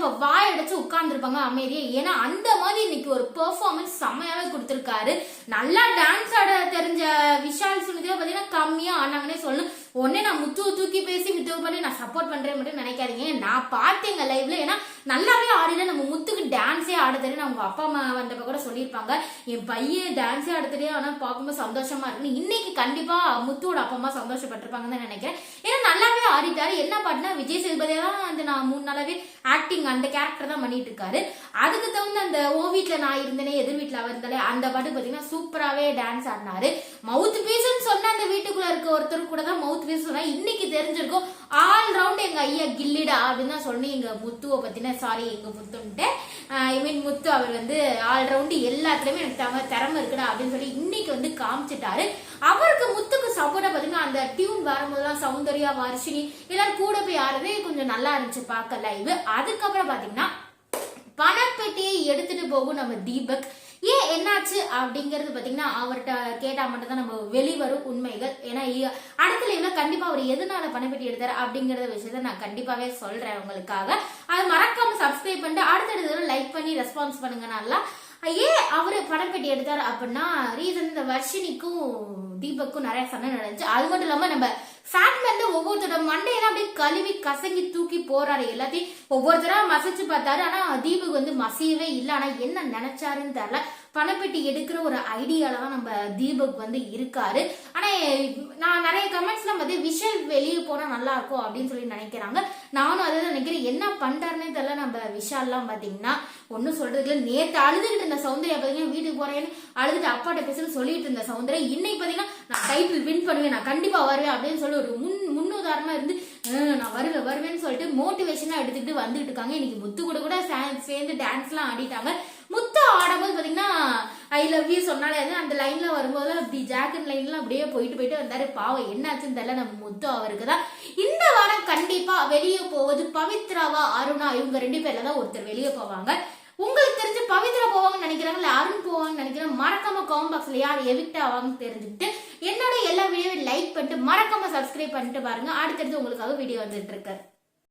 நம்ம வாய் அடைச்சு உட்கார்ந்துருப்பாங்க அமைதியா. ஏன்னா அந்த மாதிரி இன்னைக்கு ஒரு பெர்ஃபார்மன்ஸ் செம்மையாவே கொடுத்துருக்காரு. நல்லா டான்ஸ் ஆட தெரிஞ்ச விஷால் சுனிதா பாத்தீங்கன்னா கம்மியா ஆனாங்கன்னே சொல்லணும். உடனே நான் முத்துவை தூக்கி பேசி முத்துவை பண்ணி நான் சப்போர்ட் பண்றேன் மட்டும் நினைக்காதீங்க. நான் பார்த்தேங்க லைவ்ல. ஏன்னா நல்லாவே ஆடினா நம்ம முத்துக்கு டான்ஸே ஆட தெரியும். அவங்க அப்பா அம்மா வந்தப்ப கூட சொல்லியிருப்பாங்க, என் பையன் டான்ஸே ஆட தெரியும், ஆனா பார்க்கும்போது சந்தோஷமா இருக்குன்னு. இன்னைக்கு கண்டிப்பா முத்துவோட அப்பா அம்மா சந்தோஷப்பட்டிருப்பாங்கன்னு தான் நினைக்கிறேன். ஏன்னா நல்லாவே ஆடிட்டாரு. என்ன பாட்டுனா விஜய் சேதுபதியா தான் அந்த நான் 3 நாளாவே ஆக்டிங் அந்த கேரக்டர் தான் பண்ணிட்டு இருக்காரு. அதுக்கு தகுந்த அந்த ஓ வீட்டுல நான் இருந்தேனே எதிர் வீட்டுல அவர் இருந்தாலே அந்த பாட்டு பாத்தீங்கன்னா சூப்பராவே டான்ஸ் ஆடினாரு. மவுத் பீஸ்ன்னு சொன்ன அந்த வீட்டுக்குள்ள இருக்க ஒருத்தர் கூட தான் மவுத் பீஸ் சொன்னா இன்னைக்கு தெரிஞ்சிருக்கும். ஆல் ரவுண்ட் எங்க ஐயா கில்லிடா அப்படின்னு தான் சொல்லி எங்க முத்துவை பத்தின சாரி எங்க முத்துன்ட்டு ஐ மீன் முத்து அவர் வந்து ஆல் ரவுண்டு எல்லாத்துலயுமே எனக்கு திறமை இருக்குடா அப்படின்னு சொல்லி இன்னைக்கு வந்து காமிச்சிட்டாரு. அவருக்கு முத்துக்கு சப்போர்ட்டா பாத்தீங்கன்னா அந்த டியூன் வரும்போதெல்லாம் சௌந்தர்யா வர்ஷினி எல்லாரும் கூட போய் ஆடுறதே கொஞ்சம் நல்லா இருந்துச்சு பார்க்க லைவ். அதுக்கப்புறம் பாத்தீங்கன்னா பணப்பெட்டியை எடுத்துட்டு போகும் நம்ம தீபக். ஏன் என்னாச்சு அப்படிங்கறது பாத்தீங்கன்னா அவர்கிட்ட கேட்டா மட்டும் தான் நம்ம வெளிவரும் உண்மைகள். ஏன்னா அடுத்த லைவ்ல கண்டிப்பா அவர் எதனால பணப்பெட்டி எடுத்தாரு அப்படிங்கறத விஷயத்த நான் கண்டிப்பாவே சொல்றேன் உங்களுக்காக. அது மறக்காம சப்ஸ்கிரைப் பண்ணிட்டு அடுத்தடுத்த லைக் பண்ணி ரெஸ்பான்ஸ் பண்ணுங்க. நல்லா ஏன் அவரு பணப்பெட்டி எடுத்தாரு அப்படின்னா ரீசன் இந்த வர்ஷினிக்கும் தீபக்கும் நிறைய சண்டை நடந்துச்சு. அது மட்டும் இல்லாம நம்ம ஃபேட்மேன் ஒவ்வொருத்தரோட மண்டையெல்லாம் அப்படியே கழுவி கசங்கி தூக்கி போறாரு. எல்லாத்தையும் ஒவ்வொருத்தரா மசிச்சு பார்த்தாரு. ஆனா தீபக் வந்து மசியவே இல்லை. ஆனா என்ன நினைச்சாருன்னு தெரியல. பணப்பெட்டி எடுக்கிற ஒரு ஐடியால தான் நம்ம தீபக் வந்து இருக்காரு. ஆனா நான் நிறைய கமெண்ட்ஸ்லாம் பார்த்து விஷால் வெளியே போனா நல்லா இருக்கும் அப்படின்னு சொல்லி நினைக்கிறாங்க. நானும் அதை நினைக்கிறேன். என்ன பண்றாருன்னே தெரியல. நம்ம விஷால்லாம் பாத்தீங்கன்னா ஒன்னும் சொல்றதுல நேற்று அழுதுகிட்டு இருந்த சௌந்தர்யா பாத்தீங்கன்னா வீட்டுக்கு போறேன்னு அழுதுட்டு அப்பாட்ட பேசுன்னு சொல்லிட்டு இருந்த சௌந்தர்யா இன்னைக்கு பாத்தீங்கன்னா நான் டைட்டில் வின் பண்ணுவேன், நான் கண்டிப்பா வருவேன் அப்படின்னு சொல்லி ஒரு முன்னுதாரணமா இருந்து நான் வருவேன்னு சொல்லிட்டு மோட்டிவேஷனா எடுத்துக்கிட்டு வந்துட்டு இருக்காங்க. இன்னைக்கு முத்து கூட சேர்ந்து டான்ஸ் எல்லாம் ஆடிட்டாங்க. முத்து ஆடும்போது பாத்தீங்கன்னா ஐ லவ் யூ சொன்னாலே அந்த லைன்ல வரும்போது அப்படி ஜாக்கெட் லைன்ல அப்படியே போயிட்டு வந்தாரு. பாவம் என்னாச்சுன்னு தெரியல நம்ம முத்து அவருக்கு தான். இந்த வாரம் கண்டிப்பா வெளியே போவது பவித்ராவா அருணா இவங்க 2 பேர்ல தான் ஒருத்தர் வெளியே போவாங்க. உங்களுக்கு தெரிஞ்சு பவித்ரா போவாங்கன்னு நினைக்கிறாங்க இல்ல அருண் போவாங்கன்னு நினைக்கிறேன். மறக்காம காமெண்ட் பாக்ஸ்ல யார் எவிக்ட் ஆவாங்கன்னு தெரிஞ்சுக்கிட்டு என்னோட எல்லா வீடியோவையும் லைக் பண்ணிட்டு மறக்காம சப்ஸ்கிரைப் பண்ணிட்டு பாருங்க. அடுத்தடுத்து உங்களுக்காக வீடியோ வந்துட்டு இருக்கு.